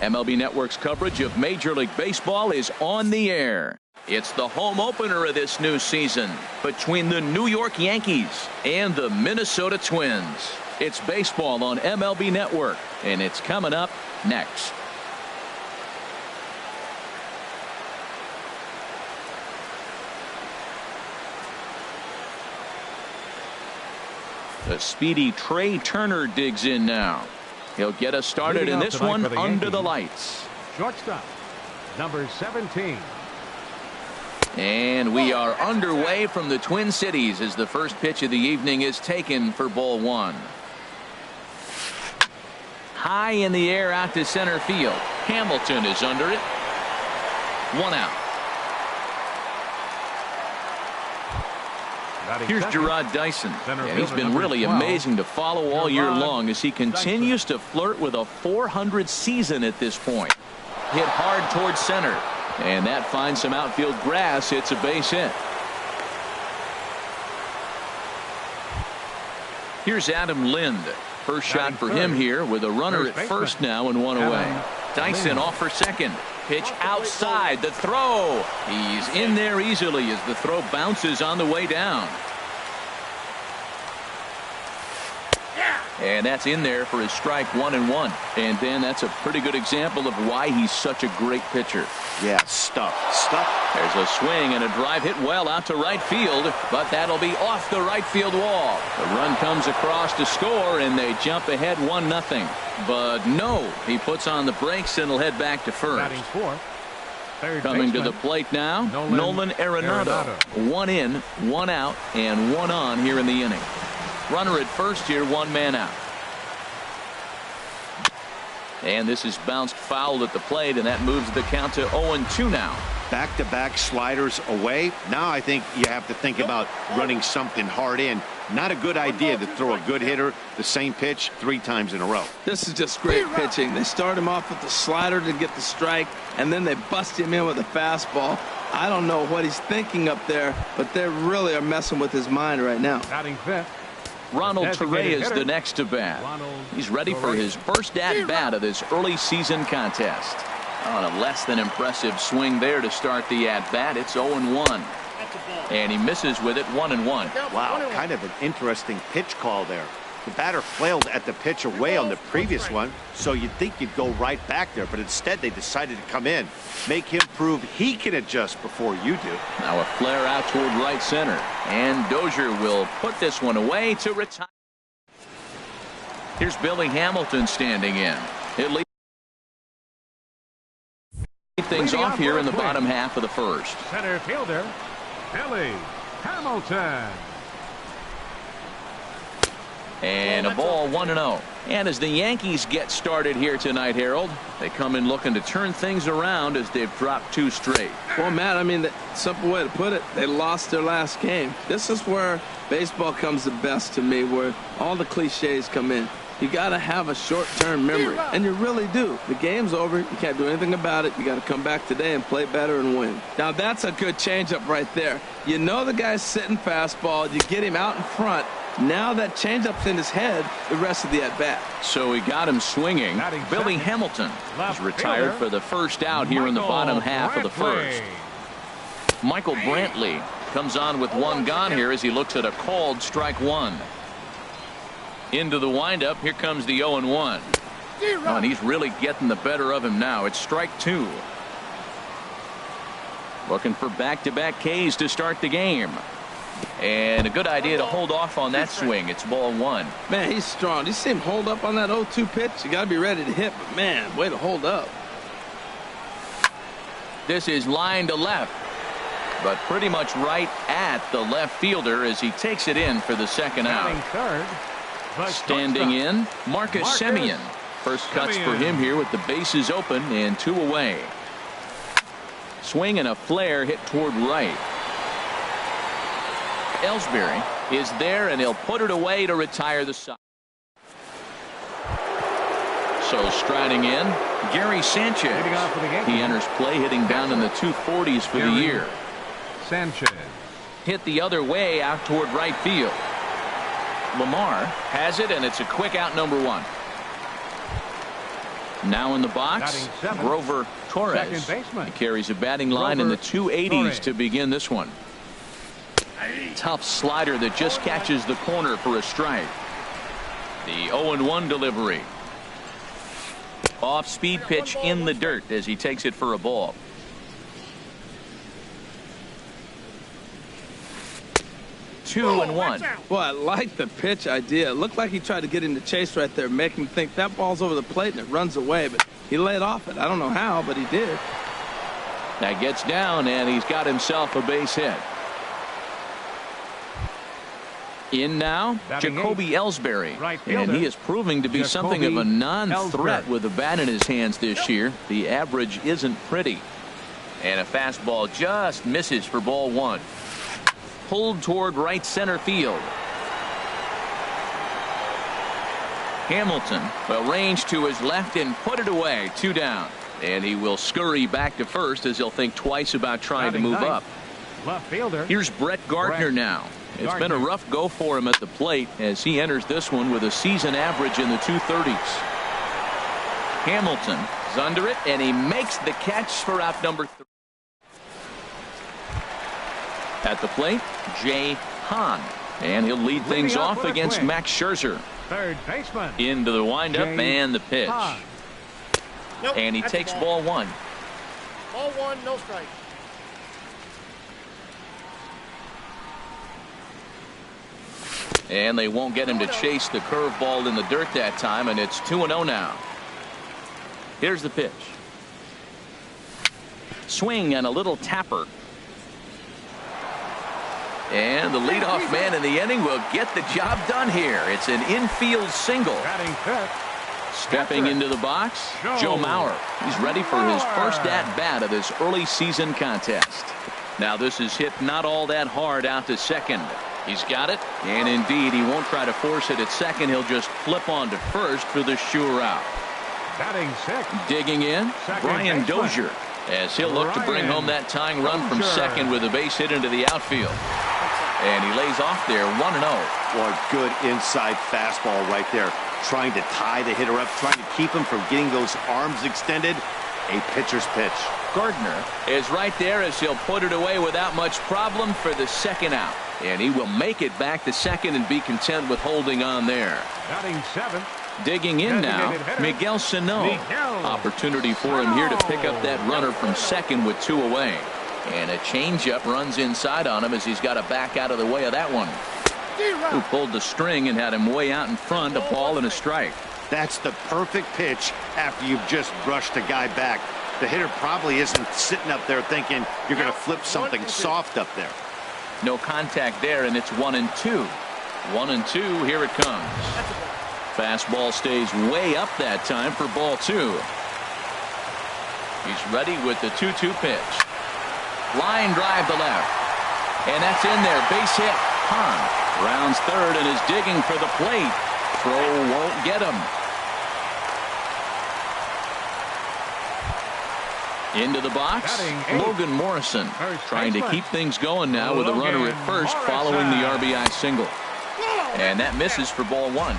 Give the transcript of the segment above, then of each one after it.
MLB Network's coverage of Major League Baseball is on the air. It's the home opener of this new season between the New York Yankees and the Minnesota Twins. It's baseball on MLB Network, and it's coming up next. The speedy Trey Turner digs in now. He'll get us started in this one under the lights. Shortstop, number 17. And we are underway from the Twin Cities as the first pitch of the evening is taken for ball one. High in the air out to center field. Hamilton is under it. One out. Here's Gerard Dyson. And he's been really amazing to follow all year long as he continues to flirt with a .400 season at this point. Hit hard towards center. And that finds some outfield grass. It's a base hit. Here's Adam Lind. First shot for him here with a runner at first now and one away. Dyson off for second. Pitch outside. The throw. He's in there easily as the throw bounces on the way down. And that's in there for his strike 1-1. And then that's a pretty good example of why he's such a great pitcher. Yeah, stuff. There's a swing and a drive hit well out to right field, but that'll be off the right field wall. The run comes across to score, and they jump ahead 1-0. But no, he puts on the brakes and will head back to first. Coming to the plate now, Nolan Arenado. One in, one out, and one on here in the inning. Runner at first here, one man out. And this is bounced foul at the plate, and that moves the count to 0-2 now. Back-to-back sliders away. Now I think you have to think about running something hard in. Not a good idea to throw a good hitter the same pitch 3 times in a row. This is just great pitching. They start him off with the slider to get the strike, and then they bust him in with a fastball. I don't know what he's thinking up there, but they really are messing with his mind right now. Batting fifth, Ronald Torre is the next to bat. He's ready for his first at-bat of this early season contest. On a less than impressive swing there to start the at-bat. It's 0-1. And he misses with it 1-1. Wow, kind of an interesting pitch call there. The batter flailed at the pitch away on the previous one, so you'd think you'd go right back there, but instead they decided to come in. Make him prove he can adjust before you do. Now a flare out toward right center. And Dozier will put this one away to retire. Here's Billy Hamilton standing in. He'll lead things off here in the bottom half of the first. Center fielder, Billy Hamilton. And a ball 1-0. And as the Yankees get started here tonight, Harold, they come in looking to turn things around as they've dropped 2 straight. Well, Matt, I mean, the simple way to put it, they lost their last game. This is where baseball comes the best to me, where all the cliches come in. You got to have a short-term memory, and you really do. The game's over. You can't do anything about it. You got to come back today and play better and win. Now, that's a good changeup right there. You know the guy's sitting fastball. You get him out in front. Now that changeup's in his head the rest of the at-bat. So we got him swinging. Billy Hamilton is retired for the first out here in the bottom half of the first. Michael Brantley comes on with one gone here as he looks at a called strike 1. Into the windup. Here comes the 0-1. Oh, and he's really getting the better of him now. It's strike 2. Looking for back-to-back Ks to start the game. And a good idea to hold off on that swing. It's ball 1. Man, he's strong. You see him hold up on that 0-2 pitch? You got to be ready to hit, but man, way to hold up. This is line to left, but pretty much right at the left fielder as he takes it in for the second out. Standing in, Marcus Semien. First cuts for him here with the bases open and 2 away. Swing and a flare hit toward right. Ellsbury is there, and he'll put it away to retire the side. So striding in, Gary Sanchez. He enters play hitting down in the 240s for the year. Sanchez hit the other way out toward right field. Lamar has it, and it's a quick out, number 1. Now in the box, Batting seventh, Grover Torres. second baseman. He carries a batting line in the Grover 280s Torres. to begin this one. Tough slider that just catches the corner for a strike. The 0-1 delivery. Off speed pitch in the dirt as he takes it for a ball. Two and one. Boy, I like the pitch idea. It looked like he tried to get into chase right there, make him think that ball's over the plate and it runs away, but he laid off it. I don't know how, but he did. That gets down, and he's got himself a base hit. In now, Batting Jacoby Ellsbury. Right And fielder, he is proving to be something of a Jacoby non-threat Ellsbury. with the bat in his hands this year. The average isn't pretty. And a fastball just misses for ball one. Pulled toward right center field. Hamilton will range to his left and put it away. 2 down. And he will scurry back to first as he'll think twice about trying to Batting move ninth, up. left fielder. Here's Brett Gardner Brett now. It's Gardner. been a rough go for him at the plate as he enters this one with a season average in the 230s. Hamilton is under it, and he makes the catch for out number 3. At the plate, Jay Hahn. And he'll lead things Leading up off with a against quick. Max Scherzer. Third baseman. Into the windup Jay and the pitch. Hahn. Nope, And he that's a takes ball one. Ball one, no strike. And they won't get him to chase the curveball in the dirt that time, and it's 2-0 now. Here's the pitch. Swing and a little tapper. And the leadoff man in the inning will get the job done here. It's an infield single. Batting fifth. Stepping into the box, Joe Mauer. He's ready for his first at-bat of this early season contest. Now this is hit not all that hard out to second. He's got it, and indeed he won't try to force it at second. He'll just flip on to first for the sure out. Batting sixth. Digging in, Second Brian baseman. Dozier, as he'll look to bring Brian home that tying run from Dozier. second with a base hit into the outfield. And he lays off there 1-0. Well, good inside fastball right there. Trying to tie the hitter up, trying to keep him from getting those arms extended. A pitcher's pitch. Gardner is right there as he'll put it away without much problem for the second out. And he will make it back to second and be content with holding on there. Batting seventh. Digging in now, Designated hitter, Miguel Sano. Miguel Opportunity for him here to pick up that runner from second with 2 away. And a changeup runs inside on him as he's got to back out of the way of that one. Who pulled the string and had him way out in front, a ball and a strike. That's the perfect pitch after you've just brushed a guy back. The hitter probably isn't sitting up there thinking you're going to flip something soft up there. No contact there, and it's 1-2. 1-2, here it comes. Fastball stays way up that time for ball 2. He's ready with the 2-2 pitch. Line drive to left. And that's in there. Base hit. Hahn rounds third and is digging for the plate. Throw won't get him. Into the box, Batting eighth. Logan Morrison First trying to baseman. keep things going now with a runner Logan at first Morrison. following the RBI single. And that misses for ball 1.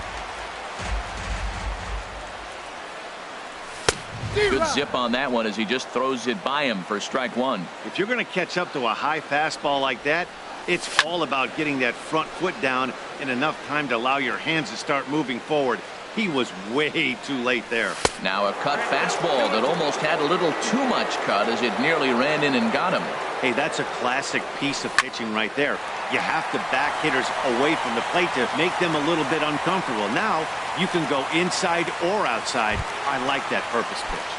Good zip on that one as he just throws it by him for strike 1. If you're going to catch up to a high fastball like that, it's all about getting that front foot down in enough time to allow your hands to start moving forward. He was way too late there. Now a cut fastball that almost had a little too much cut as it nearly ran in and got him. Hey, that's a classic piece of pitching right there. You have to back hitters away from the plate to make them a little bit uncomfortable. Now you can go inside or outside. I like that purpose pitch.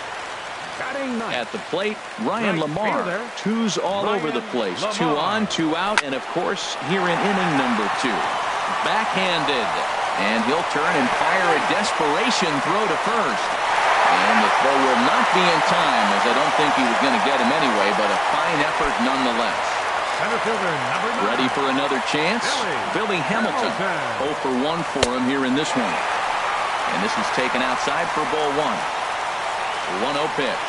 Batting ninth. At the plate, Ryan Right Lamar. fielder, 2's all Ryan over the place. Lamar. 2 on, 2 out, and of course here in inning number 2. Backhanded. And he'll turn and fire a desperation throw to first. And the throw will not be in time, as I don't think he was going to get him anyway, but a fine effort nonetheless. Center fielder number 9. Ready for another chance? Billy Hamilton. 0 for 1 for him here in this one. And this is taken outside for ball 1. 1-0 pitch.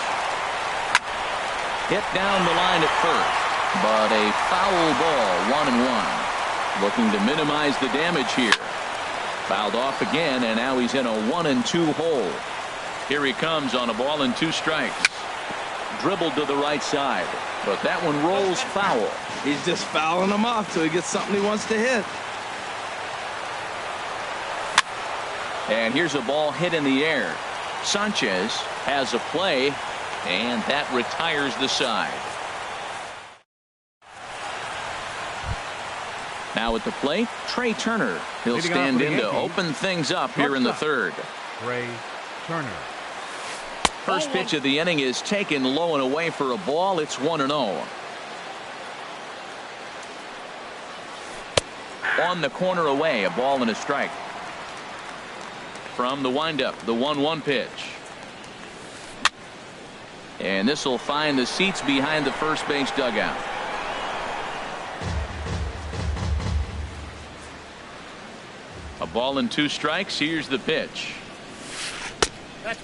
Hit down the line at first, but a foul ball, 1-1. Looking to minimize the damage here. Fouled off again, and now he's in a 1-2 hole. Here he comes on a ball and 2 strikes. Dribbled to the right side, but that one rolls foul. He's just fouling them off till he gets something he wants to hit. And here's a ball hit in the air. Sanchez has a play, and that retires the side. Now at the plate, Trey Turner. He'll stand in to open things up here in the third. Trey Turner. First pitch of the inning is taken low and away for a ball. It's 1-0. On the corner away, a ball and a strike. From the windup, the 1-1 pitch. And this will find the seats behind the first base dugout. A ball and 2 strikes. Here's the pitch.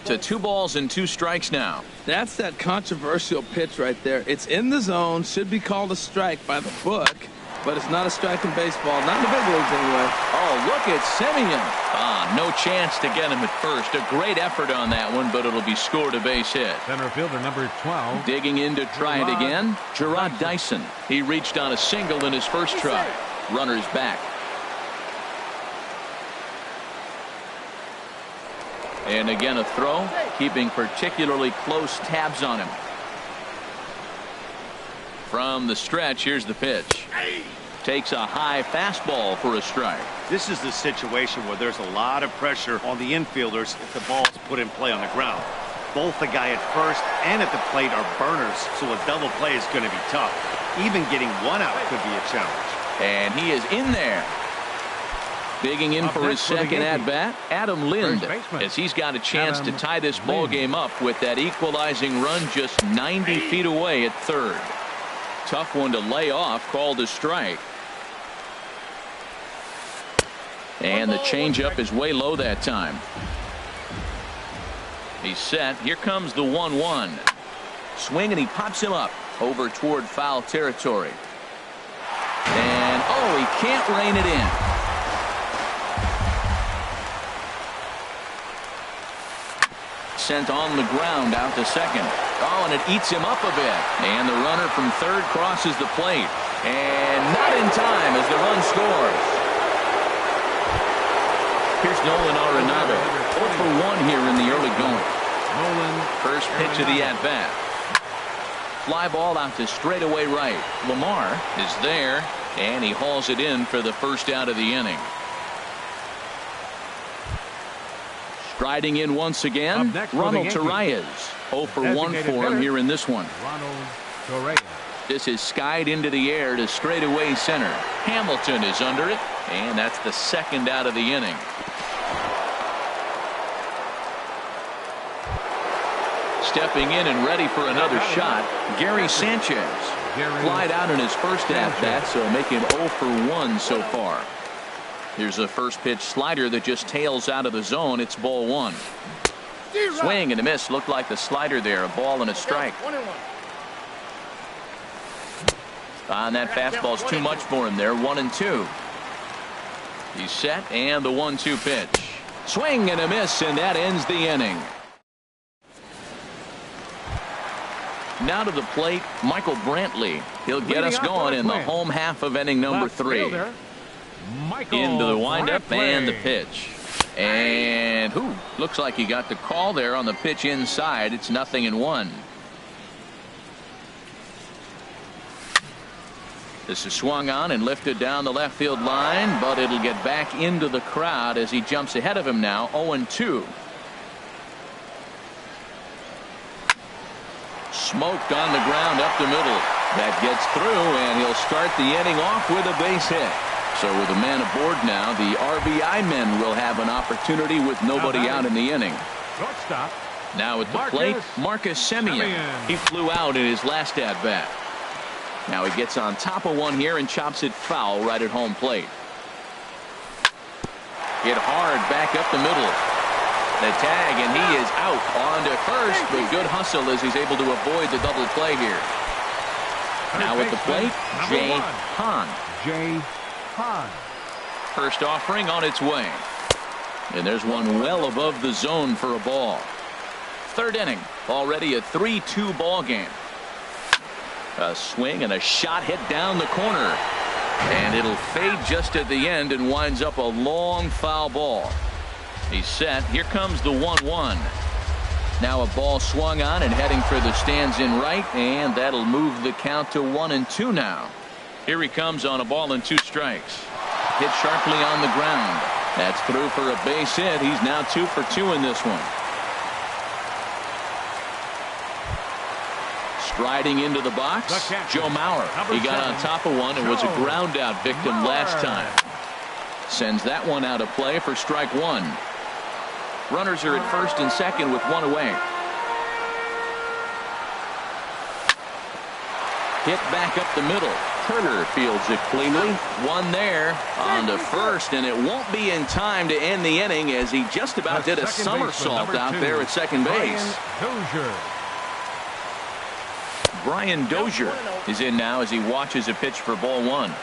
To 2 balls and 2 strikes now. That's that controversial pitch right there. It's in the zone, should be called a strike by the book, but it's not a strike in baseball, not in the big leagues anyway. Oh, look at Simeon. No chance to get him at first. A great effort on that one, but it'll be scored a base hit. Center fielder number 12. Digging in to try it again, Gerard Dyson. He reached on a single in his first try. Runners back. And again a throw, keeping particularly close tabs on him. From the stretch, here's the pitch. Takes a high fastball for a strike. This is the situation where there's a lot of pressure on the infielders if the ball's put in play on the ground. Both the guy at first and at the plate are burners, so a double play is going to be tough. Even getting 1 out could be a challenge. And he is in there. Digging in for his second at-bat, Adam Lind, as he's got a chance to tie this ball game up with that equalizing run just 90 feet away at third. Tough one to lay off, called a strike. And the changeup is way low that time. He's set. Here comes the 1-1. Swing, and he pops him up over toward foul territory. And, oh, he can't rein it in. Sent on the ground out to second. Oh, and it eats him up a bit. And the runner from third crosses the plate. And not in time as the run scores. Here's Nolan Arenado. 0 for 1 here in the early going. First pitch of the at-bat. Fly ball out to straightaway right. Lamar is there, and he hauls it in for the first out of the inning. Striding in once again, Ronald Torreyes. 0 for 1 for him here in this one. This is skied into the air to straightaway center. Hamilton is under it, and that's the second out of the inning. Stepping in and ready for another shot, Gary Sanchez. Flied out in his first at-bat, so making 0 for 1 so far. Here's a first pitch slider that just tails out of the zone. It's ball 1. Swing and a miss. Looked like the slider there. A ball and a strike. And that fastball's too much for him there. 1-2. He's set, and the 1-2 pitch. Swing and a miss, and that ends the inning. Now to the plate, Michael Brantley. He'll get us going in the home half of inning number 3. Into the windup and the pitch. And looks like he got the call there on the pitch inside. It's 0-1. This is swung on and lifted down the left field line, but it'll get back into the crowd as he jumps ahead of him now. 0-2. Smoked on the ground up the middle. That gets through, and he'll start the inning off with a base hit. So with a man aboard now, the RBI men will have an opportunity with nobody out in the inning. Now at the plate, Marcus Semien. He flew out in his last at-bat. Now he gets on top of one here and chops it foul right at home plate. Hit hard back up the middle. The tag, and he is out on to first, but good hustle as he's able to avoid the double play here. Now at the plate, Jay Hahn. First offering on its way. And there's one well above the zone for a ball. Third inning, already a 3-2 ball game. A swing and a shot hit down the corner. And it'll fade just at the end and winds up a long foul ball. He's set. Here comes the 1-1. Now a ball swung on and heading for the stands in right, and that'll move the count to 1-2 now. Here he comes on a ball and 2 strikes. Hit sharply on the ground. That's through for a base hit. He's now 2 for 2 in this one. Striding into the box, Joe Mauer. He got on top of one and was a ground out victim last time. Sends that one out of play for strike 1. Runners are at first and second with 1 away. Hit back up the middle. Turner fields it cleanly. 1 there on to first, and it won't be in time to end the inning as he just about did a somersault out there at second base. Brian Dozier is in now as he watches a pitch for ball 1.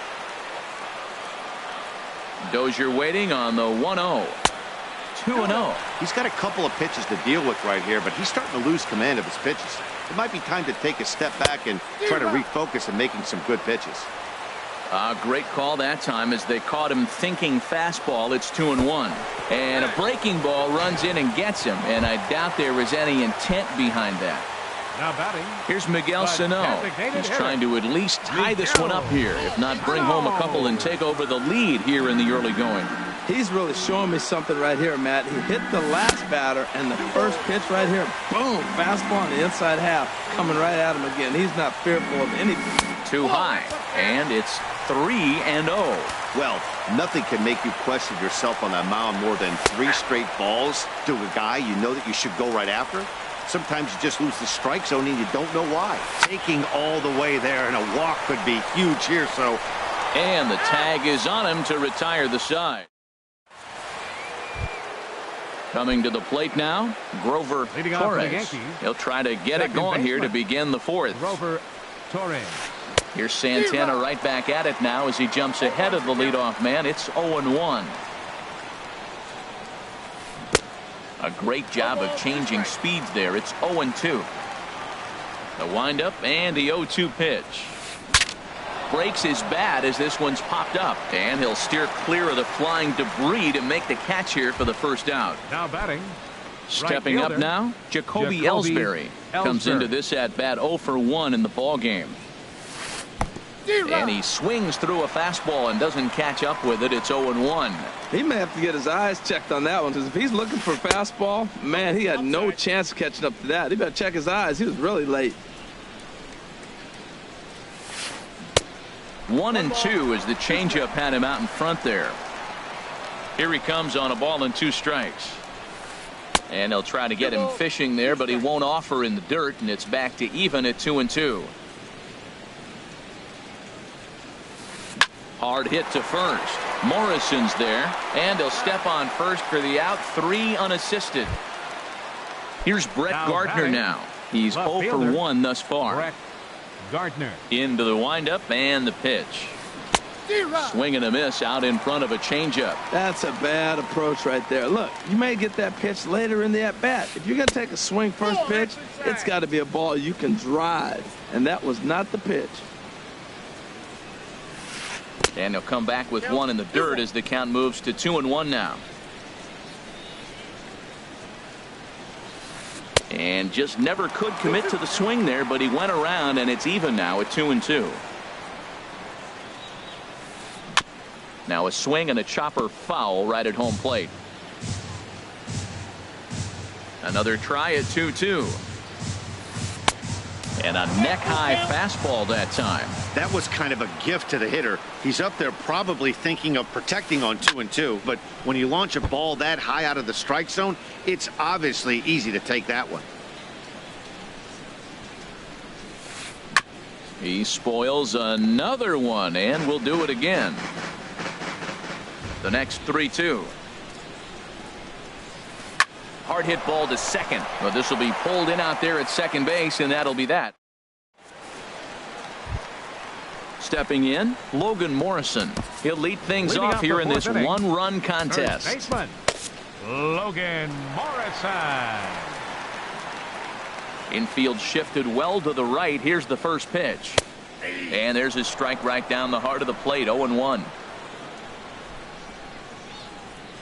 Dozier waiting on the 1-0. 2-0. He's got a couple of pitches to deal with right here, but he's starting to lose command of his pitches. It might be time to take a step back and try to refocus on making some good pitches. Great call that time as they caught him thinking fastball. It's 2-1. And a breaking ball runs in and gets him, and I doubt there was any intent behind that. Now batting. Here's Miguel Sano. He's trying to at least tie this one up here, if not bring home a couple and take over the lead here in the early going. He's really showing me something right here, Matt. He hit the last batter, and the first pitch right here, boom, fastball on the inside half, coming right at him again. He's not fearful of anything. Too high, and it's 3-0. Well, nothing can make you question yourself on that mound more than 3 straight balls to a guy you know that you should go right after. Sometimes you just lose the strike zone and you don't know why. Taking all the way there, and a walk could be huge here. So, and the tag is on him to retire the side. Coming to the plate now, Grover Torres. He'll try to get it going here to begin the 4th. Grover Torres. Here's Santana right back at it now as he jumps ahead of the leadoff man. It's 0-1. A great job of changing speeds there. It's 0-2. The windup and the 0-2 pitch. Breaks his bat as this one's popped up, and he'll steer clear of the flying debris to make the catch here for the first out. Now batting. Stepping up now, Jacoby Ellsbury comes into this at bat 0 for 1 in the ball game. And he swings through a fastball and doesn't catch up with it. It's 0-1. He may have to get his eyes checked on that one, because if he's looking for fastball, man, he had no chance of catching up to that. He better check his eyes. He was really late. 1-2 as the changeup had him out in front there. Here he comes on a ball and 2 strikes. And he'll try to get him fishing there, but he won't offer in the dirt, and it's back to even at 2-2. Hard hit to first. Morrison's there, and he'll step on first for the out. 3 unassisted. Here's Brett Gardner now. He's 0 for 1 thus far. Brett Gardner. Into the windup and the pitch. Swing and a miss out in front of a changeup. That's a bad approach right there. Look, you may get that pitch later in the at-bat. If you're going to take a swing first pitch, it's got to be a ball you can drive, and that was not the pitch. And he'll come back with 1 in the dirt as the count moves to 2-1 now. And just never could commit to the swing there, but he went around, and it's even now at 2-2. Now a swing and a chopper foul right at home plate. Another try at 2-2. And a neck-high fastball that time. that was kind of a gift to the hitter. He's up there probably thinking of protecting on 2-2, but when you launch a ball that high out of the strike zone, it's obviously easy to take that one. He spoils another one, and will do it again. The next 3-2. Hard hit ball to second, but this will be pulled in out there at second base, and that'll be that. Stepping in, Logan Morrison. He'll lead things off here in this one-run contest. First baseman, Logan Morrison. Infield shifted well to the right. Here's the first pitch. And there's his strike right down the heart of the plate. 0-1.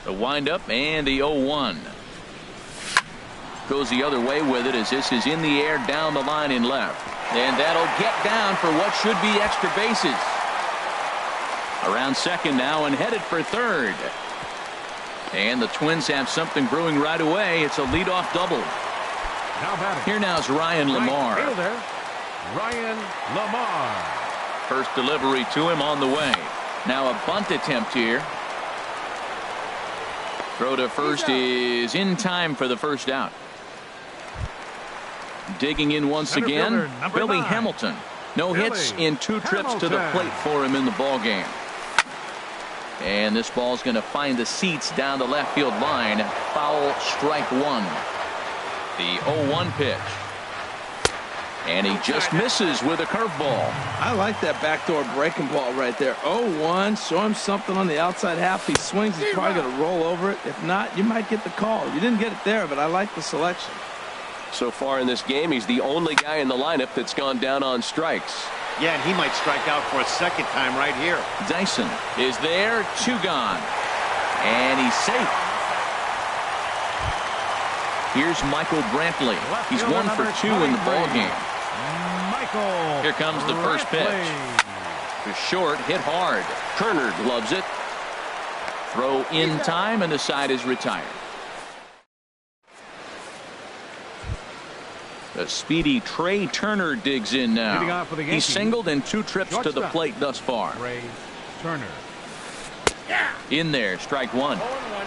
The windup and the 0-1. Goes the other way with it as this is in the air down the line in left. And that'll get down for what should be extra bases. Around second now and headed for third. And the Twins have something brewing right away. It's a leadoff double. Now batting. Here now is Ryan Lamar. Right fielder, Ryan Lamar. First delivery to him on the way. Now a bunt attempt here. Throw to first is in time for the first out. Digging in once Center again, fielder, number Billy 9. Hamilton. No hits Billy in 2 trips to the Hamilton. plate for him in the ball game. And this ball's going to find the seats down the left field line. Foul, strike 1. The 0-1 pitch. And he just misses with a curveball. I like that backdoor breaking ball right there. 0-1. Show him something on the outside half. He swings. He's probably going to roll over it. If not, you might get the call. You didn't get it there, but I like the selection. So far in this game, he's the only guy in the lineup that's gone down on strikes. Yeah, and he might strike out for a second time right here. Dyson is there. 2 gone. And he's safe. Here's Michael Brantley. He's 1 for 2 in the ball game. Michael. Here comes the first pitch. To short, hit hard. Turner gloves it. Throw in time, and the side is retired. The speedy Trey Turner digs in Leading now. off for the He's Yankees. singled in 2 trips to the Shortstop. plate thus far. Trey Turner. In there, strike 1. 0-1.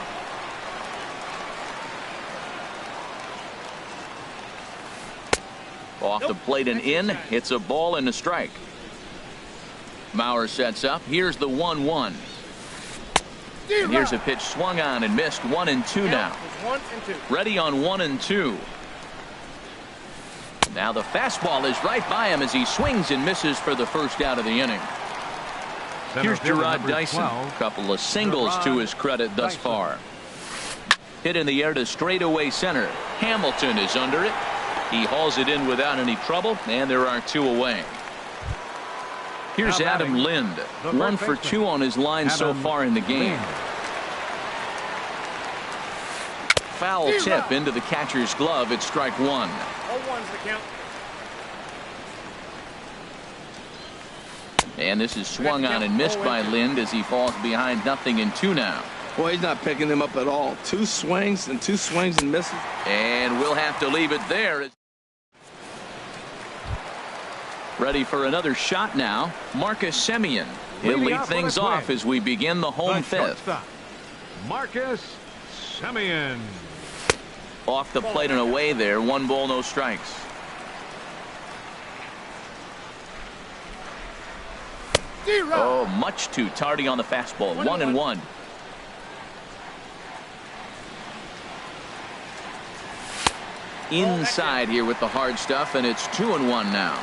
Off the plate and in. It's a ball and a strike. Mauer sets up. Here's the 1-1. And here's a pitch swung on and missed. 1-2 now. 1 and 2. Ready on 1-2. Now the fastball is right by him as he swings and misses for the first out of the inning. Center Here's fielder, Gerard number Dyson. 12. Couple of singles to Gerard his credit thus Dyson. far. Hit in the air to straightaway center. Hamilton is under it. He hauls it in without any trouble, and there are 2 away. Here's Now Adam batting, Lind. the 1 third for baseman, 2 on his line so Adam far in the game. Lind. Foul tip into the catcher's glove. It's strike 1. 0-1's the count. And this is swung on and missed by Lind as he falls behind 0-2 now. Boy, he's not picking him up at all. 2 swings and misses. And we'll have to leave it there. Ready for another shot now. Marcus Semien. He'll Leading lead off for things the off Twins. as we begin the home The 5th. shortstop, Marcus Semien. Off the plate and away there. 1 ball, no strikes. Oh, much too tardy on the fastball. 1-1. Inside here with the hard stuff, and it's 2-1 now.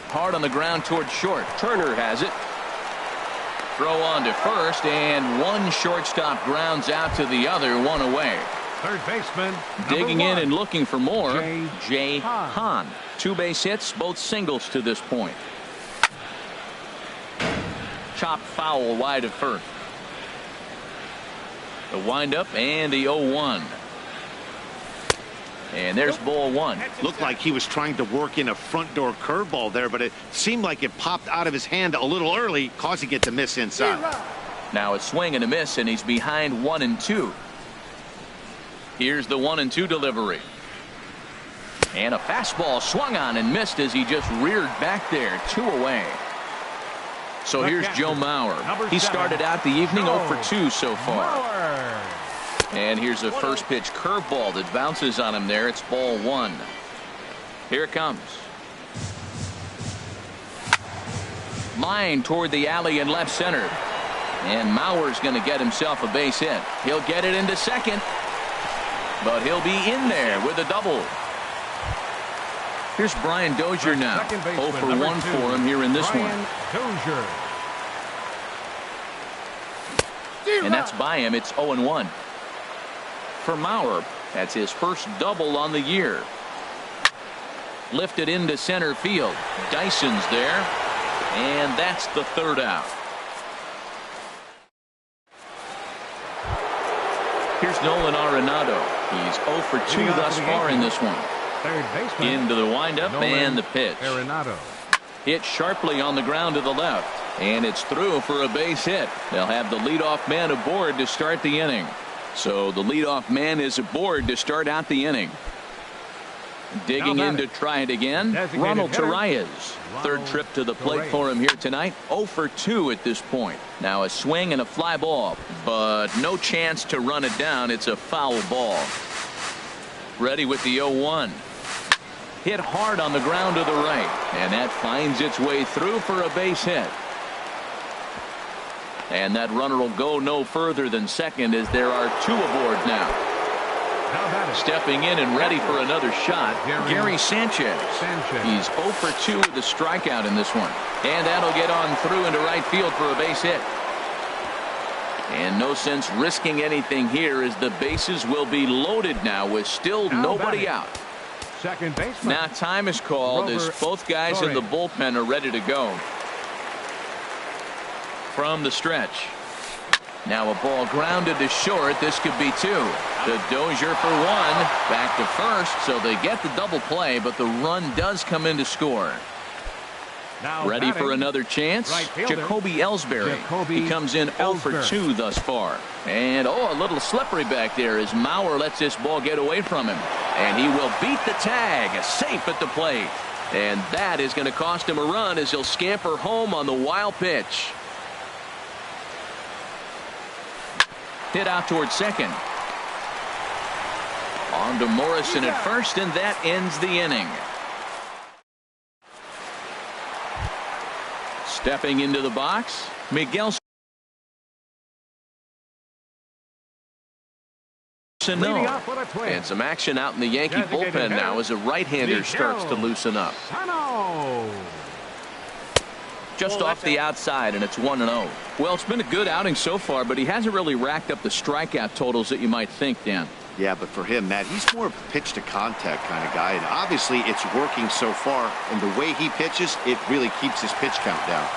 Hard on the ground toward short. Turner has it. Throw on to first, and 1 shortstop grounds out to the other. 1 away. Third baseman. Digging in and looking for more. Jay Hahn. Hahn. 2 base hits, both singles to this point. Chopped foul wide of first. The windup and the 0-1. And there's ball 1. Looked like he was trying to work in a front door curveball there, but it seemed like it popped out of his hand a little early, causing it to miss inside. Now a swing and a miss, and he's behind 1-2. Here's the 1-2 delivery. And a fastball swung on and missed as he just reared back there. 2 away. So The here's catcher, Joe Mauer. number He 7, started out the evening Joe 0 for 2 so far. Mauer. And here's a first pitch curveball that bounces on him there. It's ball 1. Here it comes. Line toward the alley in left center. And Mauer's going to get himself a base hit. He'll get it into second. But he'll be in there with a double. Here's Brian Dozier now. 0 for 1 for him here in this one. Dozier. and that's by him. It's 0-1. For Maurer, that's his first double on the year. Lifted into center field. Dyson's there, and that's the third out. Here's Nolan Arenado. He's 0 for 2 thus far in this one. Third baseman. Into the windup Nolan and the pitch. Arenado. Hit sharply on the ground to the left, and it's through for a base hit. They'll have the leadoff man aboard to start the inning. So the leadoff man is aboard to start out the inning. Digging in to try it again, Ronald Torreyes. Third trip to the plate for him here tonight. 0 for 2 at this point. Now a swing and a fly ball, but no chance to run it down. It's a foul ball. Ready with the 0-1. Hit hard on the ground to the right, and that finds its way through for a base hit. And that runner will go no further than second as there are 2 aboard now. Stepping in and ready for another shot, Gary Sanchez. He's 0 for 2 with a strikeout in this one. And that'll get on through into right field for a base hit. And no sense risking anything here as the bases will be loaded now with still nobody out. Second baseman. Now time is called as both guys in the bullpen are ready to go. From the stretch. Now a ball grounded to short. This could be 2. The Dozier for 1. Back to first, so they get the double play, but the run does come in to score. Now ready for another chance. Jacoby Ellsbury. He comes in 0 for 2 thus far. And a little slippery back there as Maurer lets this ball get away from him. And he will beat the tag. Safe at the plate. And that is going to cost him a run as he'll scamper home on the wild pitch. Hit out towards second. On to Morrison at first, and that ends the inning. Stepping into the box, Miguel Sano. And some action out in the Yankee bullpen now as a right-hander starts to loosen up. Just off the outside, and it's 1-0. Well, it's been a good outing so far, but he hasn't really racked up the strikeout totals that you might think, Dan. Yeah, but for him, Matt, he's more of a pitch-to-contact kind of guy, and obviously it's working so far, and the way he pitches, it really keeps his pitch count down.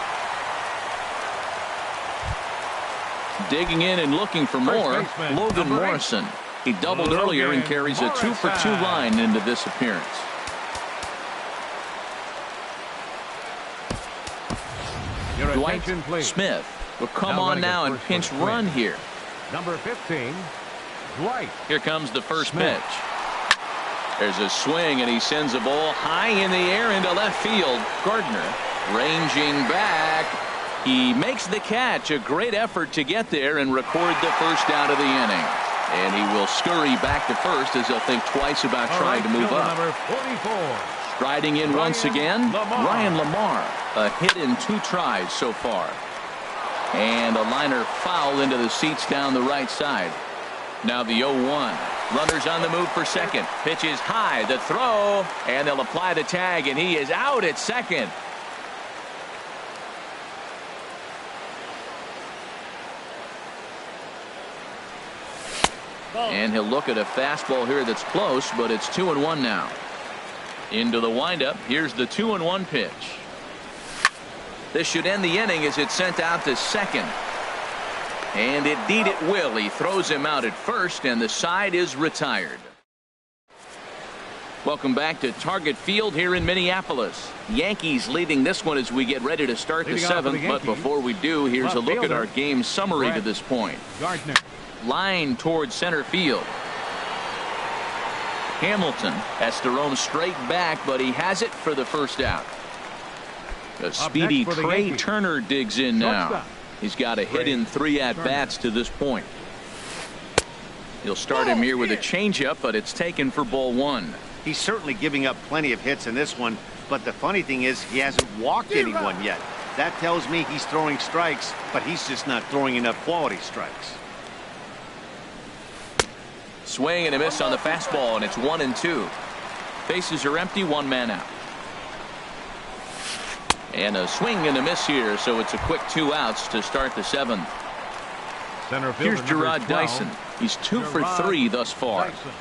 Digging in and looking for more, Logan Morrison. He doubled earlier and carries a 2 for 2 line into this appearance. Dwight Smith will come on now and pinch run here. Number 15, Dwight. Here comes the first pitch. There's a swing, and he sends a ball high in the air into left field. Gardner ranging back. He makes the catch. A great effort to get there and record the first out of the inning. And he will scurry back to first as he'll think twice about trying to move up. Number 44. Striding in once again, Ryan Lamar. A hit in 2 tries so far. And a liner foul into the seats down the right side. Now the 0-1. Runners on the move for second. Pitch is high. The throw. And they'll apply the tag, and he is out at second. And he'll look at a fastball here that's close, but it's 2-1 now. Into the windup. Here's the 2-1 pitch. This should end the inning as it's sent out to second. And indeed it will. He throws him out at first, and the side is retired. Welcome back to Target Field here in Minneapolis. Yankees leading this one as we get ready to start the 7th. But before we do, here's a look at our game summary to this point. Gardner. Line towards center field. Hamilton has to roam straight back, but he has it for the first out. A speedy Trey Turner digs in now. He's got a hit in 3 at-bats to this point. He'll start him here with a changeup, but it's taken for ball 1. He's certainly giving up plenty of hits in this one, but the funny thing is he hasn't walked anyone yet. That tells me he's throwing strikes, but he's just not throwing enough quality strikes. Swing and a miss on the fastball, and it's 1-2. Bases are empty, 1 man out. And a swing and a miss here, so it's a quick 2 outs to start the 7th. Center fielder, Here's number Gerard 12, Dyson. He's 2 for 3 thus far. Dyson.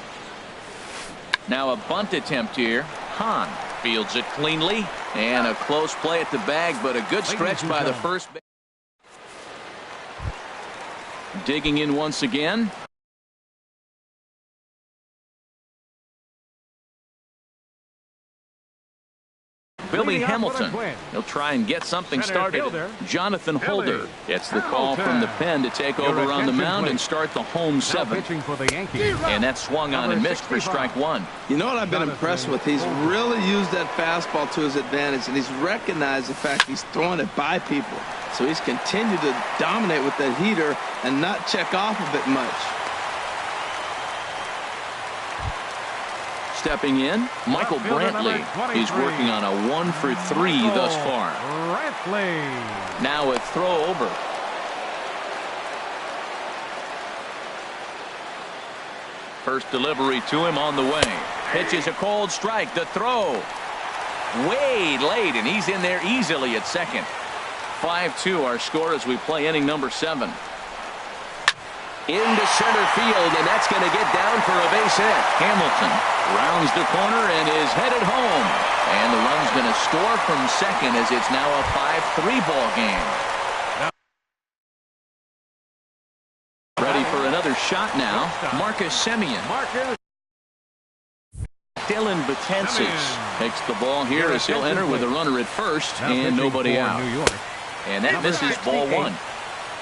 Now a bunt attempt here. Hahn fields it cleanly, and a close play at the bag, but a good stretch by the first base. Digging in once again. Billy Hamilton. He'll try and get something started. Jonathan Holder gets the call from the pen to take over on the mound and start the home 7th. And that swung on and missed for strike 1. You know what I've been impressed with? He's really used that fastball to his advantage, and he's recognized the fact he's throwing it by people. So he's continued to dominate with that heater and not check off of it much. Stepping in, Michael Brantley. He's working on a 1 for 3 thus far. Now a throw over. First delivery to him on the way. Pitch is a cold strike. The throw way late, and he's in there easily at second. 5-2 our score as we play inning number 7. Into center field, and that's going to get down for a base hit. Hamilton rounds the corner and is headed home. And the run's going to score from second as it's now a 5-3 ball game. Ready for another shot now. Marcus Semien. Dylan Betances takes the ball here as he'll enter with a runner at first and nobody out. And that misses ball 1.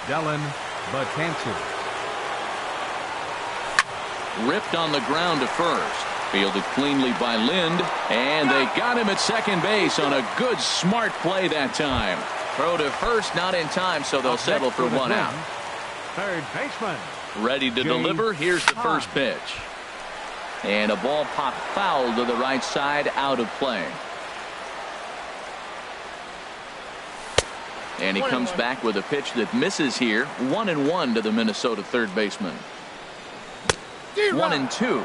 Dylan Betances. Ripped on the ground to first. Fielded cleanly by Lind. And they got him at second base on a good, smart play that time. Throw to first, not in time, so they'll settle for 1 out. Third baseman. Ready to deliver. Here's the first pitch. And a ball popped foul to the right side, out of play. And he comes back with a pitch that misses here. 1-1 to the Minnesota third baseman. 1-2.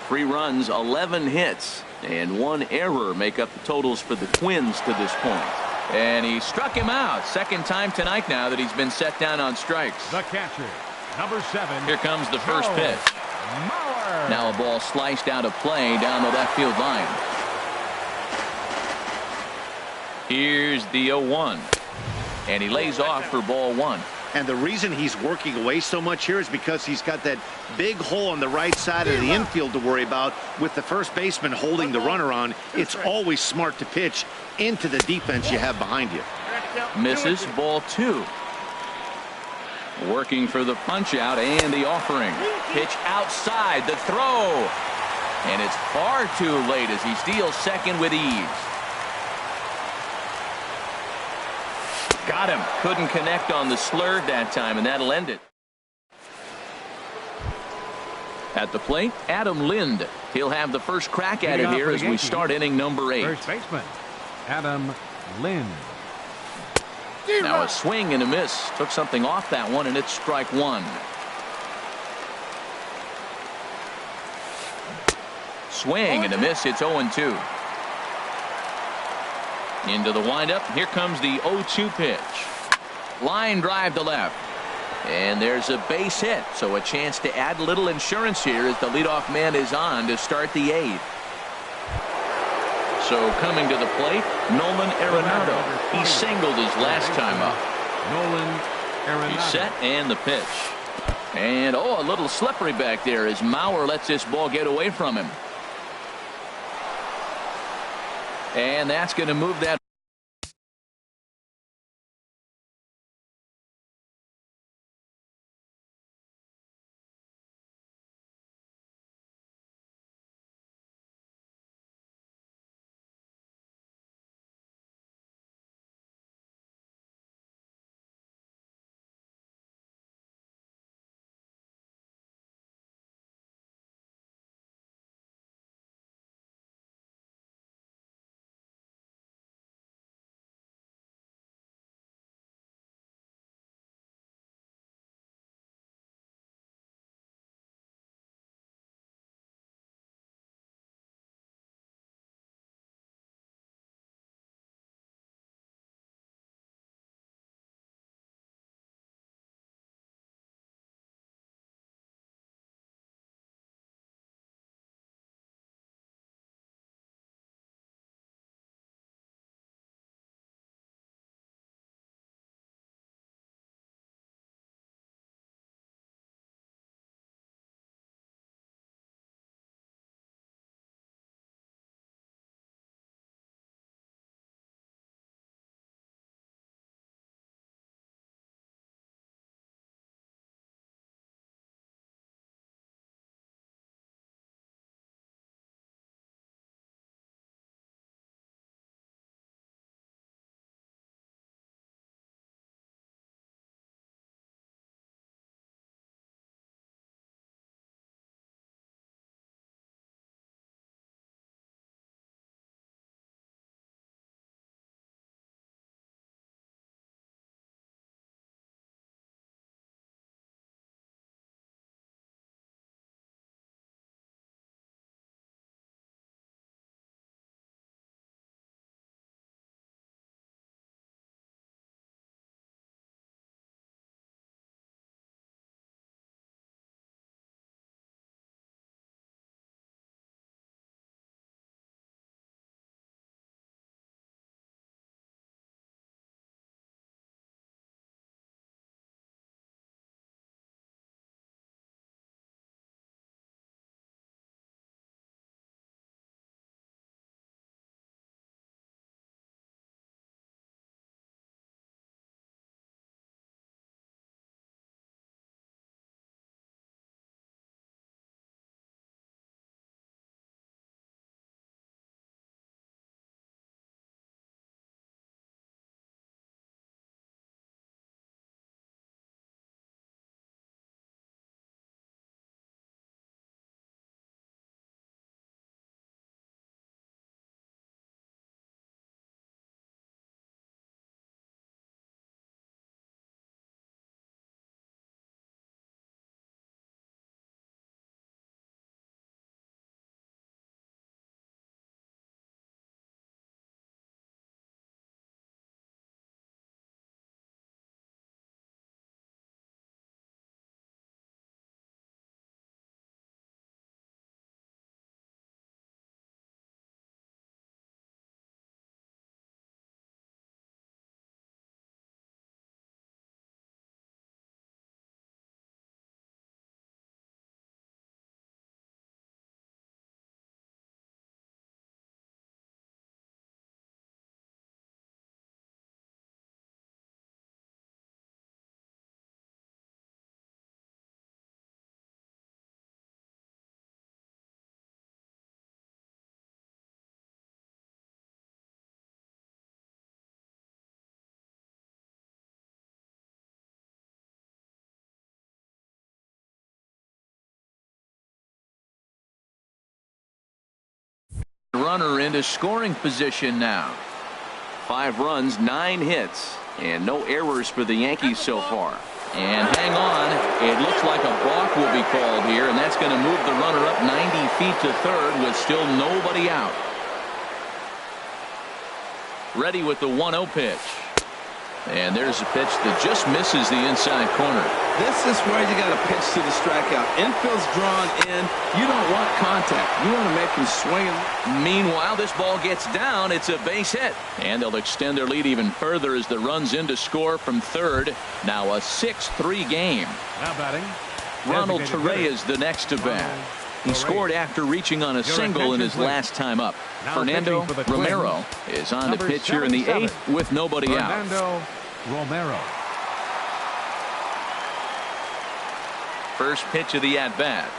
3 runs, 11 hits, and 1 error make up the totals for the Twins to this point. And he struck him out. Second time tonight now that he's been set down on strikes. The catcher, number 7. Here comes the first pitch. Now a ball sliced out of play down the left field line. Here's the 0-1. And he lays off for ball 1. And the reason he's working away so much here is because he's got that big hole on the right side of the infield to worry about. With the first baseman holding the runner on, it's always smart to pitch into the defense you have behind you. Misses ball 2. Working for the punch out and the offering. Pitch outside, the throw. And it's far too late as he steals second with ease. Got him. Couldn't connect on the slurve that time, and that'll end it. At the plate, Adam Lind. He'll have the first crack at it here as we start inning number 8. First baseman, Adam Lind. Now a swing and a miss. Took something off that one, and it's strike 1. Swing and a miss. It's 0-2. Into the windup. Here comes the 0-2 pitch. Line drive to left. And there's a base hit. So a chance to add a little insurance here as the leadoff man is on to start the 8th. So coming to the plate, Nolan Arenado. He singled his last time up. Nolan Arenado. He's set and the pitch. And a little slippery back there as Mauer lets this ball get away from him. And that's going to move that runner into scoring position now. 5 runs, 9 hits, and no errors for the Yankees so far. And hang on, it looks like a balk will be called here, and that's going to move the runner up 90 feet to third with still nobody out. Ready with the 1-0 pitch. And there's a pitch that just misses the inside corner. This is where you got to pitch to the strikeout. Infield's drawn in. You don't want contact. You want to make him swing. Meanwhile, this ball gets down. It's a base hit. And they'll extend their lead even further as the runs in to score from third. Now a 6-3 game. Now batting. Ronald Designated Torre hitter. is the next to bat. He Torre. scored after reaching on a single in his last time up. Now Fernando pitching for the Romero Twins, is on to number pitch here in the 77. 8th with nobody out. Fernando Romero. First pitch of the at-bat.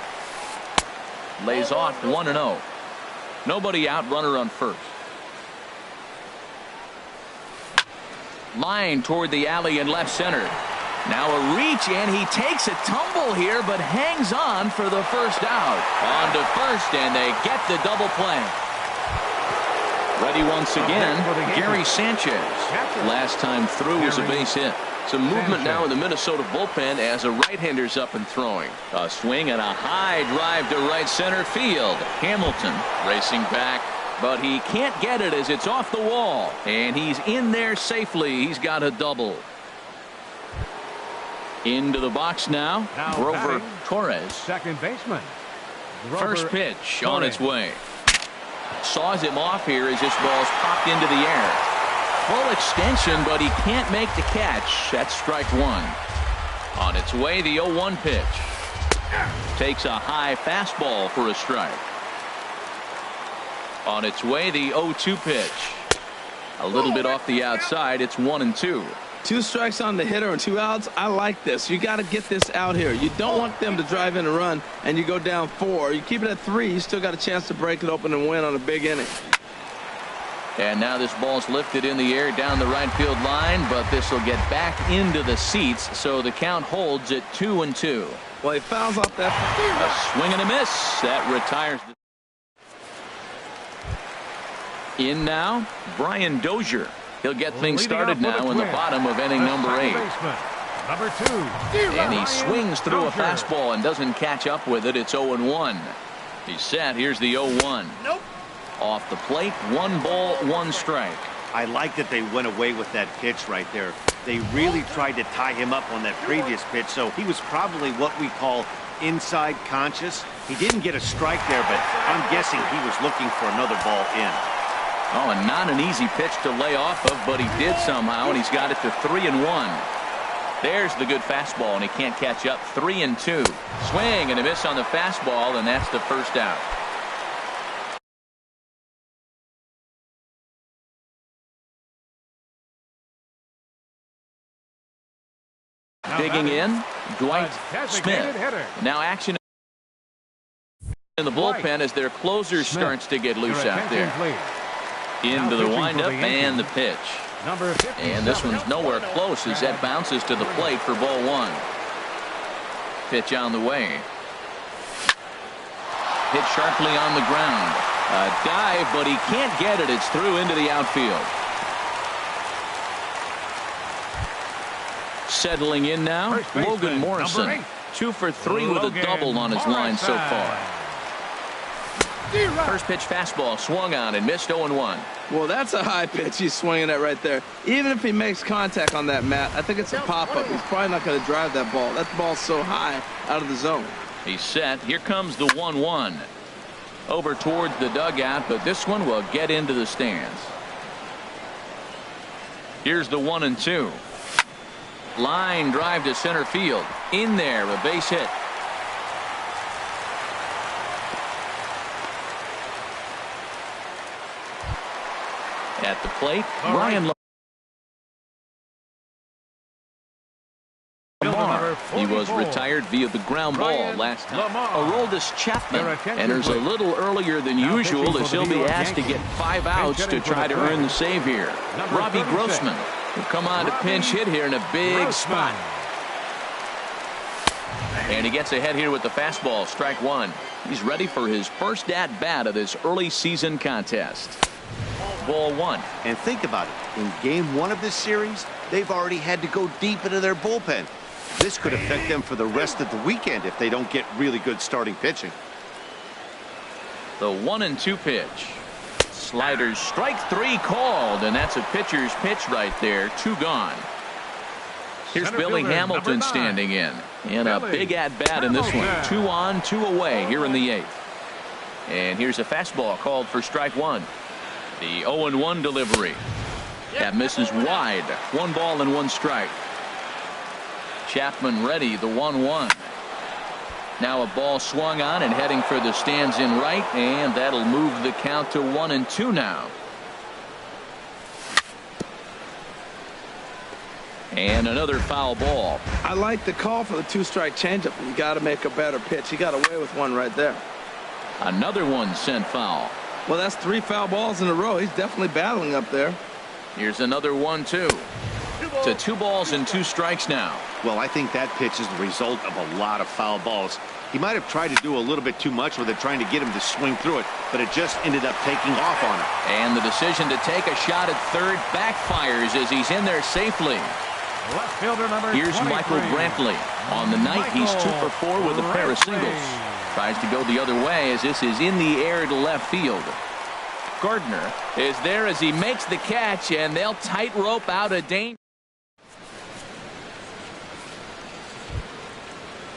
Lays off 1-0. Nobody out, runner on first. Line toward the alley in left center. Now a reach, and he takes a tumble here, but hangs on for the first out. On to first, and they get the double play. Ready once again, Gary Sanchez. Last time through was a base hit. Some movement now in the Minnesota bullpen as a right-hander's up and throwing. A swing and a high drive to right center field. Hamilton racing back, but he can't get it as it's off the wall. And he's in there safely. He's got a double. Into the box now, Grover batting, Torres. Second baseman. Grover First pitch Torres. on its way. Saws him off here as this ball's popped into the air. Full extension, but he can't make the catch. That's strike one. On its way, the 0-1 pitch. Takes a high fastball for a strike. On its way, the 0-2 pitch. A little bit off the outside. It's 1-2. 2 strikes on the hitter and 2 outs. I like this. You got to get this out here. You don't want them to drive in a run and you go down 4. You keep it at 3. You still got a chance to break it open and win on a big inning. And now this ball's lifted in the air down the right field line, but this will get back into the seats, so the count holds at 2-2. Well, he fouls off that. A swing and a miss. That retires. In now, Brian Dozier. He'll get things started now in the bottom of inning number 8. Number 2. And he swings through a fastball and doesn't catch up with it. It's 0-1. He's set. Here's the 0-1. Nope. Off the plate, 1 ball, 1 strike. I like that they went away with that pitch right there. They really tried to tie him up on that previous pitch, so he was probably what we call inside conscious. He didn't get a strike there, but I'm guessing he was looking for another ball in. Oh, and not an easy pitch to lay off of, but he did somehow, and he's got it to 3-1. There's the good fastball, and he can't catch up. 3-2. Swing and a miss on the fastball, and that's the first out. Digging in, Dwight Smith. Now action in the bullpen as their closer starts to get loose out there. Into the windup and the pitch. And this one's nowhere close as that bounces to the plate for ball 1. Pitch on the way. Hit sharply on the ground. A dive, but he can't get it. It's through into the outfield. Settling in now, Logan Morrison. 2 for 3 with a double on his line so far. First pitch fastball swung on and missed 0-1. Well, that's a high pitch he's swinging at right there. Even if he makes contact on that, Matt, I think it's a pop-up. He's probably not going to drive that ball. That ball's so high out of the zone. He's set. Here comes the 1-1. Over towards the dugout, but this one will get into the stands. Here's the 1-2. Line drive to center field. In there, a base hit. At the plate, Ryan Lamar. He was retired via the ground ball last time. Aroldis Chapman enters a little earlier than usual as he'll be asked to get 5 outs to try to earn the save here. Robbie Grossman will come on to pinch hit here in a big spot. And he gets ahead here with the fastball, strike 1. He's ready for his first at-bat of this early season contest. Ball one. And think about it. In game one of this series, they've already had to go deep into their bullpen. This could affect them for the rest of the weekend if they don't get really good starting pitching. The 1-2 pitch. Sliders, strike three called, and that's a pitcher's pitch right there. 2 gone. Here's Center Billy fielder, Hamilton number 9. standing in. And a Billy big at-bat in this one. Hamilton. 2 on, 2 away here in the 8th. And here's a fastball called for strike 1. The 0-1 delivery. That misses wide. 1 ball and 1 strike. Chapman ready, the 1-1. Now a ball swung on and heading for the stands in right, and that'll move the count to 1-2 now. And another foul ball. I like the call for the 2-strike changeup. You got to make a better pitch. He got away with one right there. Another one sent foul. Well, that's 3 foul balls in a row. He's definitely battling up there. Here's another 1-2. To 2 balls and 2 strikes now. Well, I think that pitch is the result of a lot of foul balls. He might have tried to do a little bit too much with it, trying to get him to swing through it, but it just ended up taking off on him. And the decision to take a shot at third backfires as he's in there safely. Left fielder number Here's 23. Michael Brantley. On the night, he's 2 for 4 with a pair of singles. Tries to go the other way as this is in the air to left field. Gardner is there as he makes the catch, and they'll tightrope out a danger.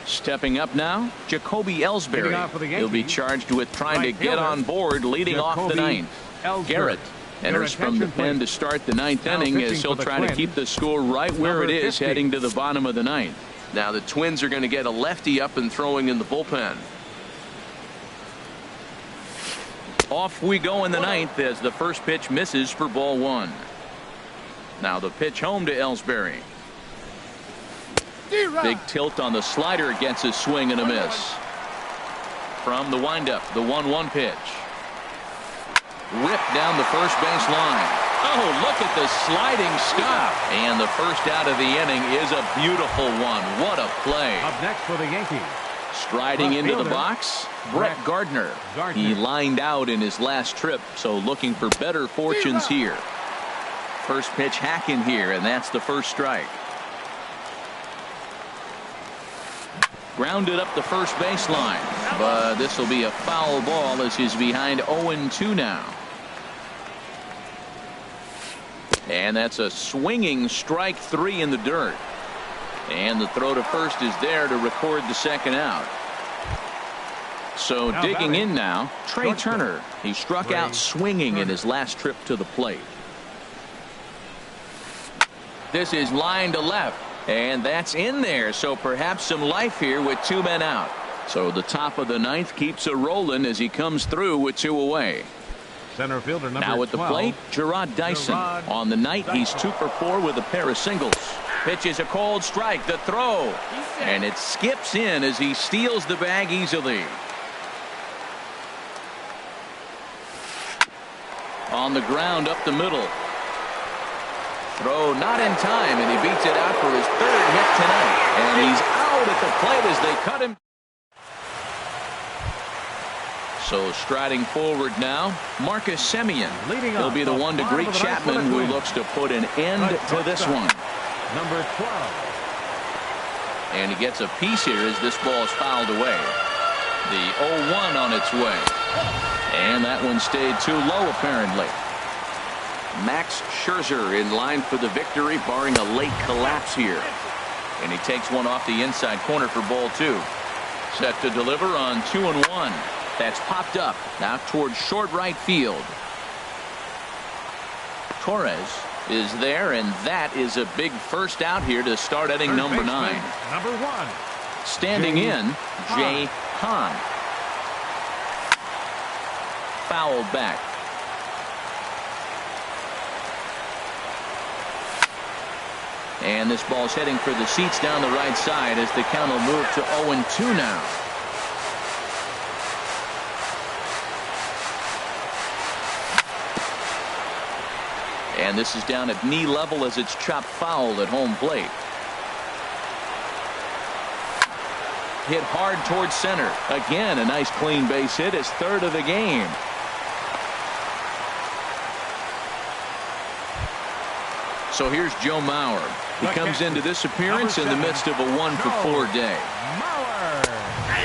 Stepping up now, Jacoby Ellsbury. Leading off for the He'll be Yankees, charged with trying to right get fielder, on board leading off the Jacoby 9th. Ellsbury. Garrett enters Your from the attention, pen to please. start the 9th Now inning as pitching he'll for the try to Twins, keep the score right where number it is 50. heading to the bottom of the 9th. Now the Twins are going to get a lefty up and throwing in the bullpen. Off we go in the 9th as the first pitch misses for ball 1. Now the pitch home to Ellsbury. Big tilt on the slider, gets a swing and a miss. From the windup, the 1-1 pitch. Ripped down the first base line. Oh, look at the sliding stop. And the first out of the inning is a beautiful one. What a play. Up next for the Yankees. Striding Left into the fielder, box, Brett Gardner. He lined out in his last trip, so looking for better fortunes here. First pitch hacking here, and that's the first strike. Grounded up the first baseline, but this will be a foul ball as he's behind 0-2 now. And that's a swinging strike 3 in the dirt. And the throw to first is there to record the second out. So Now digging batting, in now, Trey Turner. He struck out swinging in his last trip to the plate. This is line to left, and that's in there, so perhaps some life here with 2 men out. So the top of the 9th keeps it rolling as he comes through with 2 away. Center fielder number Now at the 12. plate, Gerard Dyson. Gerard On the night, he's 2 for 4 with a pair of singles. Pitch is a cold strike, the throw, and it skips in as he steals the bag easily. On the ground up the middle. Throw not in time, and he beats it out for his 3rd hit tonight. And he's out at the plate as they cut him. So striding forward now, Marcus Semien. He'll be the one to greet Chapman, who looks to put an end to this one. Number 12. And he gets a piece here as this ball is fouled away. The 0-1 on its way. And that one stayed too low, apparently. Max Scherzer in line for the victory, barring a late collapse here. And he takes one off the inside corner for ball 2. Set to deliver on 2-1. That's popped up now towards short right field. Torres is there, and that is a big first out here to start inning number 9. Number 1. Standing in, Jay Hahn. Fouled back. And this ball's heading for the seats down the right side as the count will move to 0-2 now. And this is down at knee level as it's chopped foul at home plate. hit hard towards center. Again, a nice clean base hit, his third of the game. So here's Joe Mauer. He comes into this appearance in the midst of a 1-for-4 day.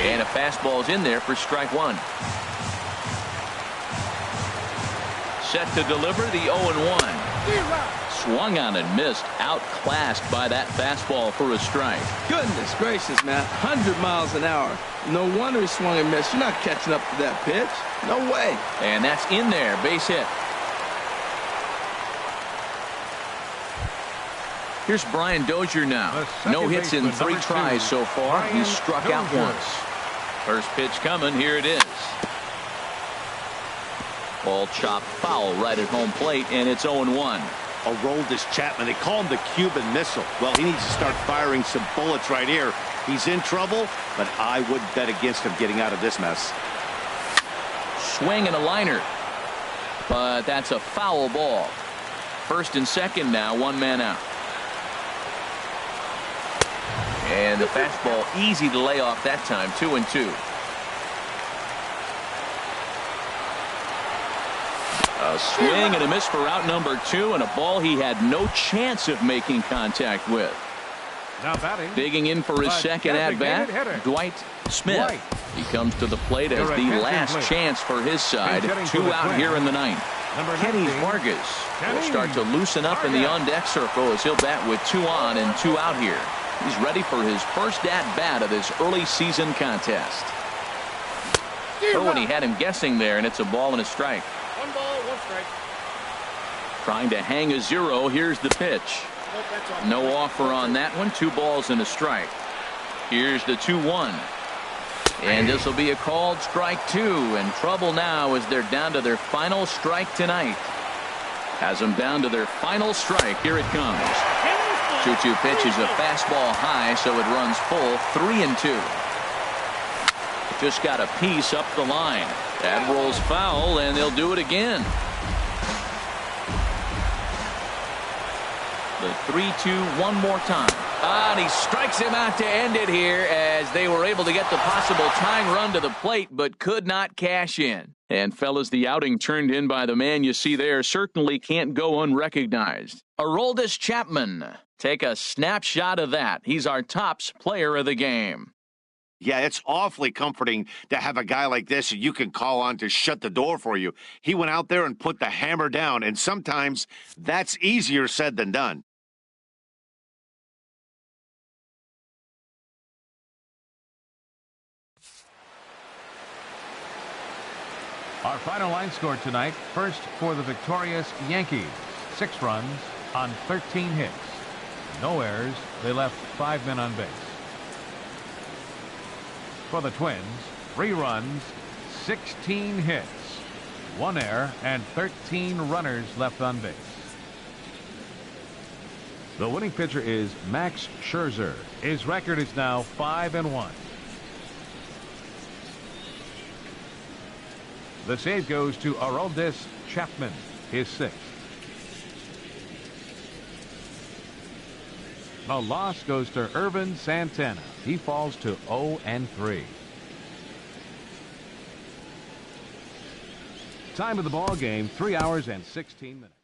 And a fastball's in there for strike one. Set to deliver the 0-1. Swung on and missed. Outclassed by that fastball for a strike. Goodness gracious, man. 100 miles an hour. No wonder he swung and missed. You're not catching up to that pitch. No way. And that's in there. Base hit. Here's Brian Dozier now. No hits in 3 tries so far. He's struck out once. First pitch coming. Here it is. Ball chopped foul right at home plate, and it's 0-1. Aroldis Chapman, they call him the Cuban Missile. Well, he needs to start firing some bullets right here. He's in trouble, but I would bet against him getting out of this mess. Swing and a liner. But that's a foul ball. First and second now, 1 man out. And the fastball easy to lay off that time, 2-2. A swing and a miss for out number 2, and a ball he had no chance of making contact with. Now batting. Digging in for his second at-bat, Dwight Smith. He comes to the plate as the last chance for his side. 2 out here in the 9th. Kenny Vargas will start to loosen up in the on-deck circle as he'll bat with 2 on and 2 out here. He's ready for his first at-bat of this early season contest. When he had him guessing there, and it's a ball and a strike. 1 ball, 1 strike. Trying to hang a 0. Here's the pitch. No offer on that one. 2 balls and a strike. Here's the 2-1. And this will be a called strike 2. And trouble now as they're down to their final strike tonight. Has them down to their final strike. Here it comes. 2-2 pitch is a fastball high, so it runs full. 3-2. Just got a piece up the line. That rolls foul, and they'll do it again. The 3-2 one more time. And he strikes him out to end it here as they were able to get the possible tying run to the plate, but could not cash in. And fellas, the outing turned in by the man you see there certainly can't go unrecognized. Aroldis Chapman. Take a snapshot of that. He's our tops player of the game. Yeah, it's awfully comforting to have a guy like this you can call on to shut the door for you. He went out there and put the hammer down, and sometimes that's easier said than done. Our final line score tonight. First for the victorious Yankees. 6 runs on 13 hits. No errors. They left 5 men on base. For the Twins, 3 runs, 16 hits, 1 error, and 13 runners left on base. The winning pitcher is Max Scherzer. His record is now 5-1. The save goes to Aroldis Chapman, his 6th. The loss goes to Irvin Santana. He falls to 0-3. Time of the ball game, 3 hours and 16 minutes.